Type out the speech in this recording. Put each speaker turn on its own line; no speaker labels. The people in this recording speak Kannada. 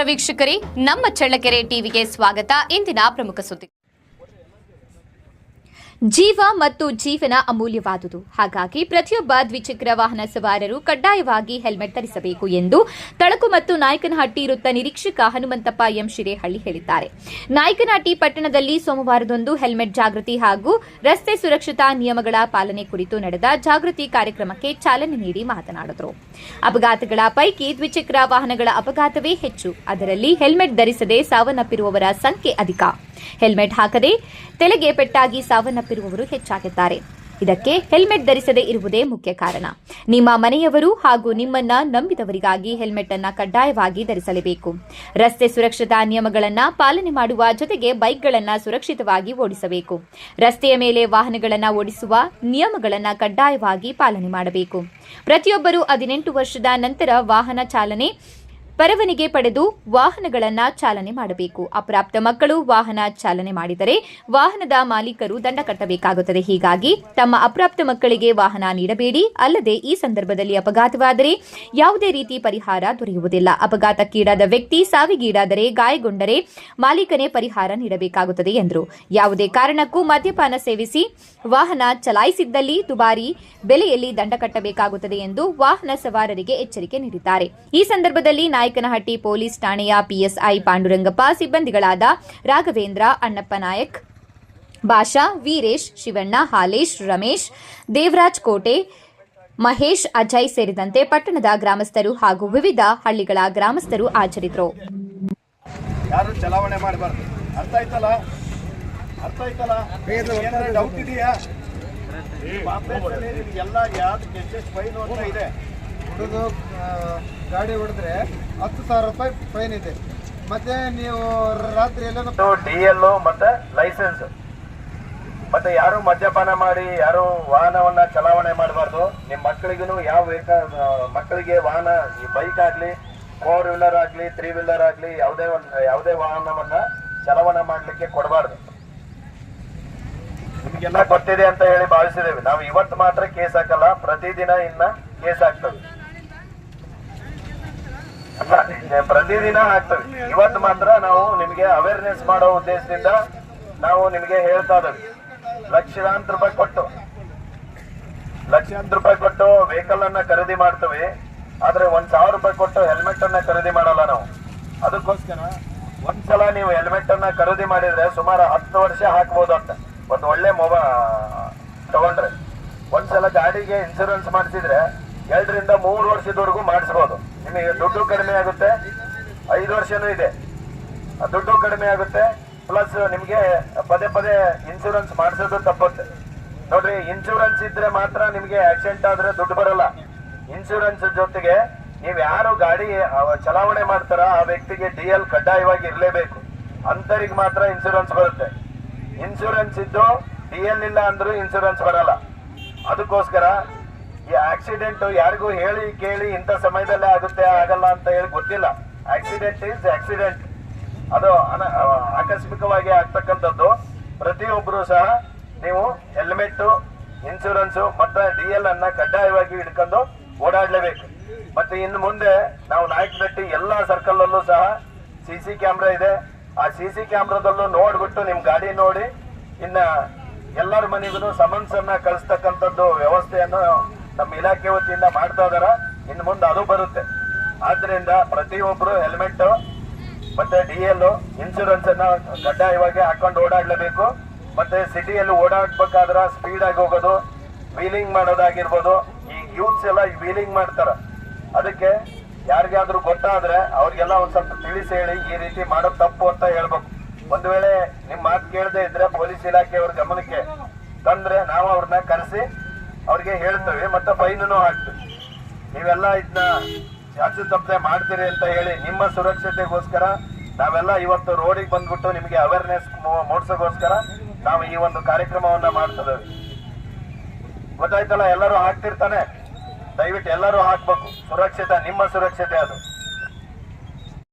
ವೀಕ್ಷಕರೇ, ನಮ್ಮ ಚಳ್ಳಕೆರೆ ಟಿವಿಗೆ ಸ್ವಾಗತ. ಇಂದಿನ ಪ್ರಮುಖ ಸುದ್ದಿ. ಜೀವ ಮತ್ತು ಜೀವನ ಅಮೂಲ್ಯವಾದುದು. ಹಾಗಾಗಿ ಪ್ರತಿಯೊಬ್ಬ ದ್ವಿಚಕ್ರ ವಾಹನ ಸವಾರರು ಕಡ್ಡಾಯವಾಗಿ ಹೆಲ್ಮೆಟ್ ಧರಿಸಬೇಕು ಎಂದು ತಳಕು ಮತ್ತು ನಾಯಕನಹಟ್ಟಿ ವೃತ್ತ ನಿರೀಕ್ಷಕ ಹನುಮಂತಪ್ಪ ಎಂ ಶಿರೇಹಳ್ಳಿ ಹೇಳಿದ್ದಾರೆ. ನಾಯಕನಹಟ್ಟಿ ಪಟ್ಟಣದಲ್ಲಿ ಸೋಮವಾರದಂದು ಹೆಲ್ಮೆಟ್ ಜಾಗೃತಿ ಹಾಗೂ ರಸ್ತೆ ಸುರಕ್ಷತಾ ನಿಯಮಗಳ ಪಾಲನೆ ಕುರಿತು ನಡೆದ ಜಾಗೃತಿ ಕಾರ್ಯಕ್ರಮಕ್ಕೆ ಚಾಲನೆ ನೀಡಿ ಮಾತನಾಡಿದರು. ಅಪಘಾತಗಳ ಪೈಕಿ ದ್ವಿಚಕ್ರ ವಾಹನಗಳ ಅಪಘಾತವೇ ಹೆಚ್ಚು. ಅದರಲ್ಲಿ ಹೆಲ್ಮೆಟ್ ಧರಿಸದೆ ಸಾವನ್ನಪ್ಪಿರುವವರ ಸಂಖ್ಯೆ ಅಧಿಕ. ಹೆಲ್ಮೆಟ್ ಹಾಕದೆ ತಲೆಗೆ ಪೆಟ್ಟಾಗಿ ಸಾವನ್ನಪ್ಪಿರುವವರು ಹೆಚ್ಚಾಗಿದ್ದಾರೆ. ಇದಕ್ಕೆ ಹೆಲ್ಮೆಟ್ ಧರಿಸದೇ ಇರುವುದೇ ಮುಖ್ಯ ಕಾರಣ. ನಿಮ್ಮ ಮನೆಯವರು ಹಾಗೂ ನಿಮ್ಮನ್ನ ನಂಬಿದವರಿಗಾಗಿ ಹೆಲ್ಮೆಟ್ ಅನ್ನು ಕಡ್ಡಾಯವಾಗಿ ಧರಿಸಲೇಬೇಕು. ರಸ್ತೆ ಸುರಕ್ಷತಾ ನಿಯಮಗಳನ್ನು ಪಾಲನೆ ಮಾಡುವ ಜೊತೆಗೆ ಬೈಕ್ಗಳನ್ನು ಸುರಕ್ಷಿತವಾಗಿ ಓಡಿಸಬೇಕು. ರಸ್ತೆಯ ಮೇಲೆ ವಾಹನಗಳನ್ನು ಓಡಿಸುವ ನಿಯಮಗಳನ್ನು ಕಡ್ಡಾಯವಾಗಿ ಪಾಲನೆ ಮಾಡಬೇಕು. ಪ್ರತಿಯೊಬ್ಬರು 18 ವರ್ಷದ ನಂತರ ವಾಹನ ಚಾಲನೆ ಪರವಾನಗಿ ಪಡೆದು ವಾಹನಗಳನ್ನು ಚಾಲನೆ ಮಾಡಬೇಕು. ಅಪ್ರಾಪ್ತ ಮಕ್ಕಳು ವಾಹನ ಚಾಲನೆ ಮಾಡಿದರೆ ವಾಹನದ ಮಾಲೀಕರು ದಂಡ ಕಟ್ಟಬೇಕಾಗುತ್ತದೆ. ಹೀಗಾಗಿ ತಮ್ಮ ಅಪ್ರಾಪ್ತ ಮಕ್ಕಳಿಗೆ ವಾಹನ ನೀಡಬೇಡಿ. ಅಲ್ಲದೆ ಈ ಸಂದರ್ಭದಲ್ಲಿ ಅಪಘಾತವಾದರೆ ಯಾವುದೇ ರೀತಿ ಪರಿಹಾರ ದೊರೆಯುವುದಿಲ್ಲ. ಅಪಘಾತಕ್ಕೀಡಾದ ವ್ಯಕ್ತಿ ಸಾವಿಗೀಡಾದರೆ, ಗಾಯಗೊಂಡರೆ ಮಾಲೀಕನೇ ಪರಿಹಾರ ನೀಡಬೇಕಾಗುತ್ತದೆ ಎಂದರು. ಯಾವುದೇ ಕಾರಣಕ್ಕೂ ಮದ್ಯಪಾನ ಸೇವಿಸಿ ವಾಹನ ಚಲಾಯಿಸಿದ್ದಲ್ಲಿ ದುಬಾರಿ ಬೆಲೆಯಲ್ಲಿ ದಂಡ ಕಟ್ಟಬೇಕಾಗುತ್ತದೆ ಎಂದು ವಾಹನ ಸವಾರರಿಗೆ ಎಚ್ಚರಿಕೆ ನೀಡಿದ್ದಾರೆ. ಈ ಸಂದರ್ಭದಲ್ಲಿ ನಾಯಕನಹಟ್ಟಿ ಪೊಲೀಸ್ ಠಾಣೆಯ ಪಿಎಸ್ಐ ಪಾಂಡುರಂಗಪ್ಪ, ಸಿಬ್ಬಂದಿಗಳಾದ ರಾಘವೇಂದ್ರ, ಅಣ್ಣಪ್ಪ ನಾಯಕ್, ಭಾಷಾ, ವೀರೇಶ್, ಶಿವಣ್ಣ, ಹಾಲೇಶ್, ರಮೇಶ್, ದೇವರಾಜ್ ಕೋಟೆ, ಮಹೇಶ್, ಅಜಯ್ ಸೇರಿದಂತೆ ಪಟ್ಟಣದ ಗ್ರಾಮಸ್ಥರು ಹಾಗೂ ವಿವಿಧ ಹಳ್ಳಿಗಳ ಗ್ರಾಮಸ್ಥರು ಹಾಜರಿದ್ದರು.
ಯಾರು ಚಲಾವಣೆ ಮಾಡಬಾರ್ದು. ಅರ್ಥ ಆಯ್ತಲ್ಲ? ಏನಾದ್ರು ಡೌಟ್ ಇದೆಯಾ? ಎಲ್ಲ ಯಾವ್ದಕ್ಕೆ ಎಷ್ಟೆಷ್ಟು ಫೈನ್ ಅಂತ ಇದೆ.
ಹುಡುಗ ಗಾಡಿ ಹೊಡೆದ್ರೆ 10,000 ರೂಪಾಯಿ ಫೈನ್ ಇದೆ. ಮತ್ತೆ ನೀವು ರಾತ್ರಿ ಎಲ್ಲ
DL ಮತ್ತೆ ಲೈಸೆನ್ಸ್, ಮತ್ತೆ ಯಾರು ಮದ್ಯಪಾನ ಮಾಡಿ ಯಾರು ವಾಹನವನ್ನ ಚಲಾವಣೆ ಮಾಡಬಾರ್ದು. ನಿಮ್ಮ ಮಕ್ಕಳಿಗೂ ಯಾವ ಮಕ್ಕಳಿಗೆ ವಾಹನ, ಈ ಬೈಕ್ ಆಗ್ಲಿ, 4 ವೀಲರ್ ಆಗ್ಲಿ, 3 ವೀಲರ್ ಆಗ್ಲಿ, ಯಾವುದೇ ವಾಹನವನ್ನ ಚಲಾವಣೆ ಮಾಡ್ಲಿಕ್ಕೆ ಕೊಡಬಾರ್ದು. ನಿಮ್ಗೆಲ್ಲ ಗೊತ್ತಿದೆ ಅಂತ ಹೇಳಿ ಭಾವಿಸಿದ್ದೇವೆ. ನಾವು ಇವತ್ತು ಮಾತ್ರ ಕೇಸ್ ಹಾಕಲ್ಲ, ಪ್ರತಿದಿನ ಇನ್ನ ಕೇಸ್ ಹಾಕ್ತೇವೆ. ಪ್ರತಿದಿನ ಹಾಕ್ತೇವೆ. ಇವತ್ತು ಮಾತ್ರ ನಾವು ನಿಮಗೆ ಅವೇರ್ನೆಸ್ ಮಾಡೋ ಉದ್ದೇಶದಿಂದ ನಾವು ನಿಮಗೆ ಹೇಳ್ತಾ ಇದ್ದೇವೆ. ಲಕ್ಷಾಂತರ ರೂಪಾಯಿ ಕೊಟ್ಟು ವೆಹಿಕಲ್ ಅನ್ನ ಖರೀದಿ ಮಾಡ್ತೇವೆ. ಆದ್ರೆ 1,000 ರೂಪಾಯಿ ಕೊಟ್ಟು ಹೆಲ್ಮೆಟ್ ಅನ್ನ ಖರೀದಿ ಮಾಡಲ್ಲ ನಾವು. ಅದಕ್ಕೋಸ್ಕರ ಒಂದ್ಸಲ ನೀವು ಹೆಲ್ಮೆಟ್ ಅನ್ನ ಖರೀದಿ ಮಾಡಿದ್ರೆ ಸುಮಾರು 10 ವರ್ಷ ಹಾಕ್ಬೋದು ಅಂತ. ಒಂದು ಒಳ್ಳೆ ತಗೊಂಡ್ರೆ ಒಂದ್ಸಲ ಗಾಡಿಗೆ ಇನ್ಸೂರೆನ್ಸ್ ಮಾಡಿಸಿದ್ರೆ 2 ರಿಂದ 3 ವರ್ಷದವರೆಗೂ ಮಾಡಿಸಬಹುದು. ನಿಮಗೆ ದುಡ್ಡು ಕಡಿಮೆ ಆಗುತ್ತೆ. 5 ವರ್ಷನೂ ಇದೆ, ದುಡ್ಡು ಕಡಿಮೆ ಆಗುತ್ತೆ. ಪ್ಲಸ್ ನಿಮ್ಗೆ ಪದೇ ಇನ್ಸೂರೆನ್ಸ್ ಮಾಡಿಸೋದು ತಪ್ಪುತ್ತೆ. ನೋಡ್ರಿ, ಇನ್ಸೂರೆನ್ಸ್ ಇದ್ರೆ ಮಾತ್ರ ನಿಮ್ಗೆ ಆಕ್ಸಿಡೆಂಟ್ ಆದ್ರೆ ದುಡ್ಡು ಬರಲ್ಲ. ಇನ್ಸೂರೆನ್ಸ್ ಜೊತೆಗೆ ನೀವ್ ಯಾರು ಗಾಡಿ ಚಲಾವಣೆ ಮಾಡ್ತಾರ ಆ ವ್ಯಕ್ತಿಗೆ DL ಕಡ್ಡಾಯವಾಗಿ ಇರಲೇಬೇಕು. ಅಂತರಿಗೆ ಮಾತ್ರ ಇನ್ಸೂರೆನ್ಸ್ ಬರುತ್ತೆ. ಇನ್ಸೂರೆನ್ಸ್ ಇದ್ದು DL ಇಲ್ಲ ಅಂದ್ರೂ ಇನ್ಸೂರೆನ್ಸ್ ಬರಲ್ಲ. ಅದಕ್ಕೋಸ್ಕರ ಈ ಆಕ್ಸಿಡೆಂಟ್ ಯಾರಿಗೂ ಹೇಳಿ ಕೇಳಿ ಇಂಥ ಸಮಯದಲ್ಲೇ ಆಗುತ್ತೆ ಆಗಲ್ಲ ಅಂತ ಹೇಳಿ ಗೊತ್ತಿಲ್ಲ. ಆಕ್ಸಿಡೆಂಟ್ ಈಸ್ ಆಕ್ಸಿಡೆಂಟ್, ಅದು ಆಕಸ್ಮಿಕವಾಗಿ ಆಗ್ತಕ್ಕಂಥದ್ದು. ಪ್ರತಿಯೊಬ್ಬರು ಸಹ ನೀವು ಹೆಲ್ಮೆಟ್, ಇನ್ಸೂರೆನ್ಸ್ ಮತ್ತೆ DL ಅನ್ನ ಕಡ್ಡಾಯವಾಗಿ ಹಿಡ್ಕೊಂಡು ಓಡಾಡ್ಲೇಬೇಕು. ಮತ್ತೆ ಇನ್ನು ಮುಂದೆ ನಾವು ನಾಯಕನಹಟ್ಟಿ ಎಲ್ಲಾ ಸರ್ಕಲ್ ಅಲ್ಲೂ ಸಹ CC ಕ್ಯಾಮ್ರಾ ಇದೆ. ಆ CC ಕ್ಯಾಮ್ರಾದಲ್ಲೂ ನೋಡ್ಬಿಟ್ಟು ನಿಮ್ ಗಾಡಿ ನೋಡಿ ಇನ್ನ ಎಲ್ಲರ ಮನೆಗೂ ಸಮನ್ಸ್ ಅನ್ನ ಕಳಿಸ್ತಕ್ಕಂಥದ್ದು ವ್ಯವಸ್ಥೆಯನ್ನು ನಮ್ಮ ಇಲಾಖೆ ವತಿಯಿಂದ ಮಾಡ್ತಾ ಇದಾರ. ಇನ್ನು ಮುಂದೆ ಅದು ಬರುತ್ತೆ. ಆದ್ರಿಂದ ಪ್ರತಿಯೊಬ್ರು ಹೆಲ್ಮೆಟ್ ಮತ್ತೆ DL, ಇನ್ಸೂರೆನ್ಸ್ ಅನ್ನ ಕಡ್ಡಾಯವಾಗಿ ಹಾಕೊಂಡು ಓಡಾಡ್ಲೇಬೇಕು. ಮತ್ತೆ ಸಿಟಿಯಲ್ಲಿ ಓಡಾಡ್ಬೇಕಾದ್ರ ಸ್ಪೀಡ್ ಆಗಿ ಹೋಗೋದು, ವೀಲಿಂಗ್ ಮಾಡೋದಾಗಿರ್ಬೋದು. ಈ ಯೂತ್ಸ್ ಎಲ್ಲ ವೀಲಿಂಗ್ ಮಾಡ್ತಾರ. ಅದಕ್ಕೆ ಯಾರಿಗಾದ್ರೂ ಗೊತ್ತಾದ್ರೆ ಅವ್ರಿಗೆಲ್ಲ ಒಂದ್ ಸ್ವಲ್ಪ ತಿಳಿಸಿ ಹೇಳಿ ಈ ರೀತಿ ಮಾಡೋದು ತಪ್ಪು ಅಂತ ಹೇಳ್ಬೇಕು. ಒಂದ್ ವೇಳೆ ನಿಮ್ ಮಾತು ಕೇಳದೆ ಇದ್ರೆ ಪೊಲೀಸ್ ಇಲಾಖೆಯವ್ರ ಗಮನಕ್ಕೆ ತಂದ್ರೆ ನಾವು ಅವ್ರನ್ನ ಕರೆಸಿ ಅವ್ರಿಗೆ ಹೇಳ್ತೇವೆ, ಮತ್ತೆ ಫೈನೂ ಹಾಕ್ತೇವೆ. ನೀವೆಲ್ಲ ಇದನ್ನ ಜಾಸ್ತಿ ತಪ್ಪದೆ ಮಾಡ್ತೀರಿ ಅಂತ ಹೇಳಿ ನಿಮ್ಮ ಸುರಕ್ಷತೆಗೋಸ್ಕರ ನಾವೆಲ್ಲ ಇವತ್ತು ರೋಡಿಗೆ ಬಂದ್ಬಿಟ್ಟು ನಿಮಗೆ ಅವೇರ್ನೆಸ್ ಮೂಡಿಸೋಗೋಸ್ಕರ ನಾವು ಈ ಒಂದು ಕಾರ್ಯಕ್ರಮವನ್ನ ಮಾಡ್ತಿದ್ದೇವೆ. ಗೊತ್ತಾಯ್ತಲ್ಲ? ಎಲ್ಲರೂ ಹಾಕ್ತಿರ್ತಾನೆ, ದಯವಿಟ್ಟು ಎಲ್ಲರೂ ಹಾಕ್ಬೇಕು. ಸುರಕ್ಷತೆ ನಿಮ್ಮ ಸುರಕ್ಷತೆ ಅದು.